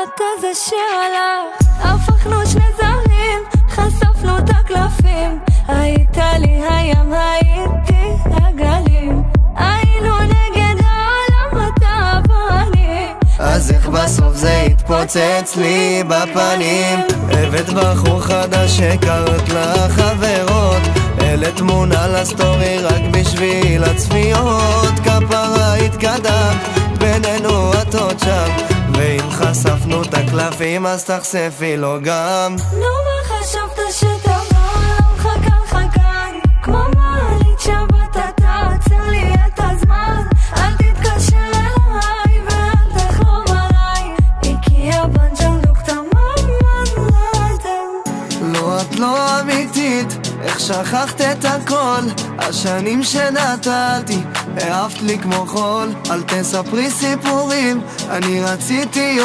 אתה זה שהלך, הפכנו שני זרים, חשפנו את הקלפים. היית לי הים, הייתי הגלים, היינו נגד העולם, אתה ואני. אז איך בסוף זה התפוצץ לי בפנים? הבאת בחור חדש שקראת לחברות, אלה תמונה לסטורי רק בשביל הצפיות. כפרה התקדם בינינו את עוד שם, ואם חשפנו את הקלפים אז תחשפי לו גם. נו מה חשבת שתבוא חכן כמו מעלית שבת, תעצר לי את הזמן, אל תתקשר אליי ואל תחלום עליי, איקיה בנג'נדוק תממן לאדם. לא, את לא אמיתית, איך שכחת את הכל? השנים שנתתי העפת לי כמו חול, אל תספרי סיפורים, אני רציתי